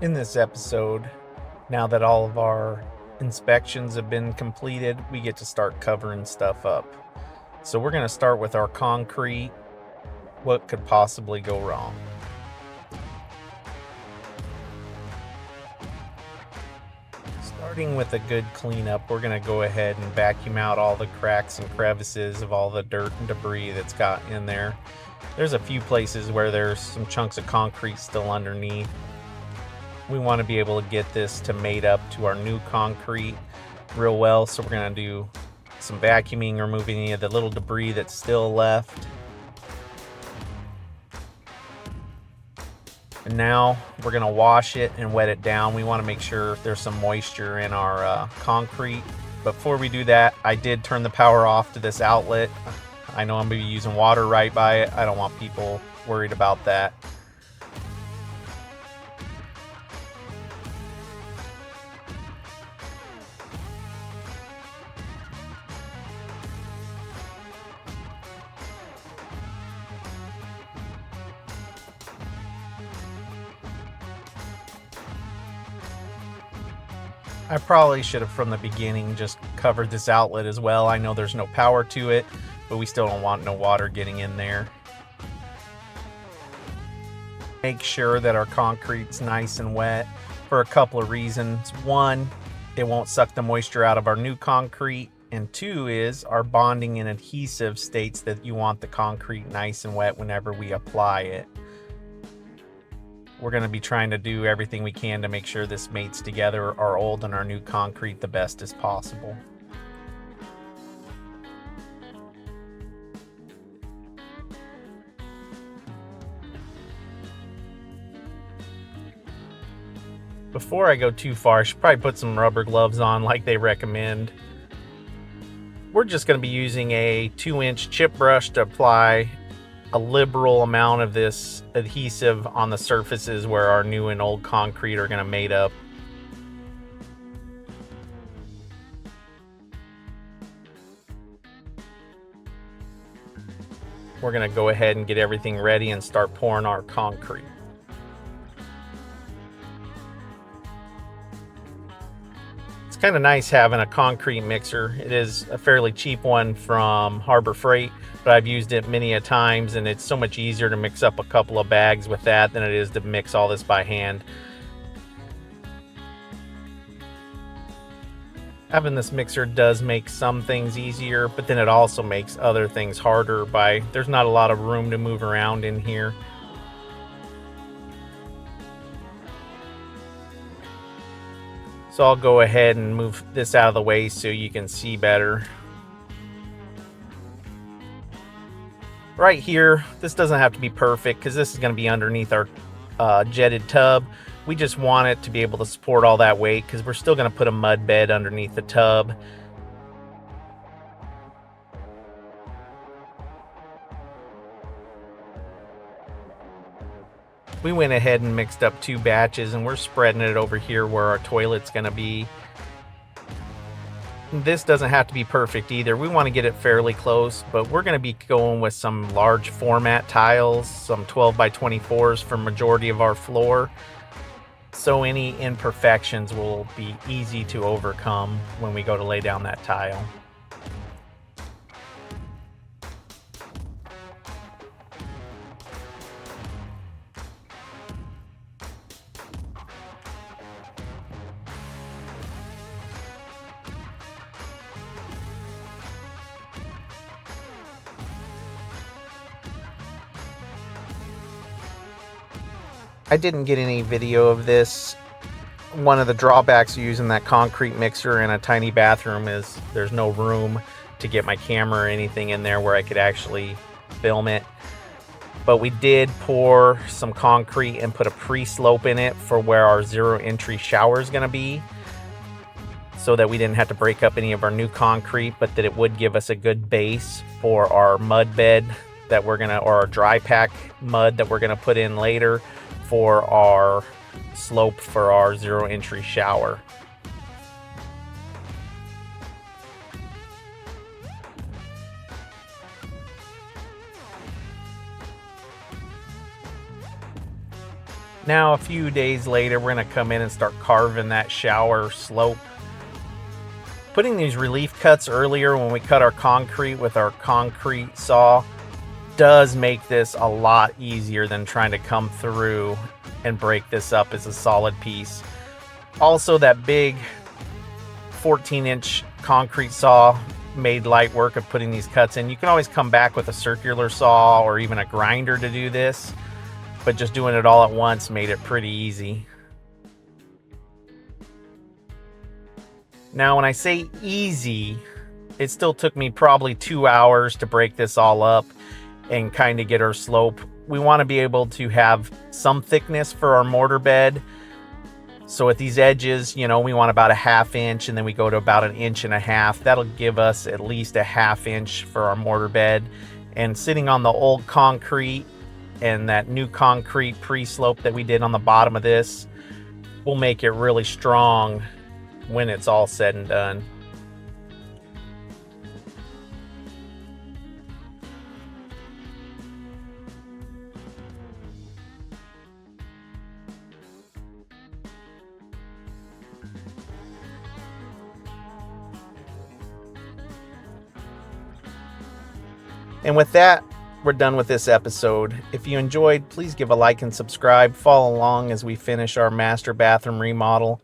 In this episode, now that all of our inspections have been completed, we get to start covering stuff up. So we're going to start with our concrete. What could possibly go wrong? Starting with a good cleanup, we're going to go ahead and vacuum out all the cracks and crevices of all the dirt and debris that's got in there. There's a few places where there's some chunks of concrete still underneath. We want to be able to get this to mate up to our new concrete real well, so we're going to do some vacuuming, removing any of the little debris that's still left. And now we're going to wash it and wet it down. We want to make sure there's some moisture in our concrete. Before we do that, I did turn the power off to this outlet. I know I'm going to be using water right by it. I don't want people worried about that. I probably should have from the beginning just covered this outlet as well. I know there's no power to it, but we still don't want no water getting in there. Make sure that our concrete's nice and wet for a couple of reasons. One, it won't suck the moisture out of our new concrete. And two is our bonding and adhesive states that you want the concrete nice and wet whenever we apply it. We're going to be trying to do everything we can to make sure this mates together our old and our new concrete the best as possible. Before I go too far, I should probably put some rubber gloves on like they recommend. We're just going to be using a 2-inch chip brush to apply a liberal amount of this adhesive on the surfaces where our new and old concrete are going to mate up. We're going to go ahead and get everything ready and start pouring our concrete. It's kind of nice having a concrete mixer. It is a fairly cheap one from Harbor Freight, but I've used it many a times, and it's so much easier to mix up a couple of bags with that than it is to mix all this by hand. Having this mixer does make some things easier, but then it also makes other things harder by there's not a lot of room to move around in here. So I'll go ahead and move this out of the way so you can see better. Right here, this doesn't have to be perfect because this is going to be underneath our jetted tub. We just want it to be able to support all that weight because we're still going to put a mud bed underneath the tub. We went ahead and mixed up 2 batches, and we're spreading it over here where our toilet's going to be. This doesn't have to be perfect either. We want to get it fairly close, but we're going to be going with some large format tiles, some 12 by 24s for majority of our floor. So any imperfections will be easy to overcome when we go to lay down that tile. I didn't get any video of this. One of the drawbacks of using that concrete mixer in a tiny bathroom is there's no room to get my camera or anything in there where I could actually film it. But we did pour some concrete and put a pre-slope in it for where our zero entry shower is going to be, so that we didn't have to break up any of our new concrete, but that it would give us a good base for our mud bed that we're going to, or our dry pack mud that we're going to put in later for our slope for our zero entry shower. Now, a few days later, we're going to come in and start carving that shower slope. Putting these relief cuts earlier when we cut our concrete with our concrete saw does make this a lot easier than trying to come through and break this up as a solid piece. Also, that big 14-inch concrete saw made light work of putting these cuts in. You can always come back with a circular saw or even a grinder to do this, but just doing it all at once made it pretty easy. Now, when I say easy, it still took me probably 2 hours to break this all up and kind of get our slope. We want to be able to have some thickness for our mortar bed. So at these edges, you know, we want about a 1/2 inch, and then we go to about 1.5 inches. That'll give us at least a 1/2 inch for our mortar bed. And sitting on the old concrete and that new concrete pre-slope that we did on the bottom of this will make it really strong when it's all said and done. And with that, we're done with this episode. If you enjoyed, please give a like and subscribe. Follow along as we finish our master bathroom remodel.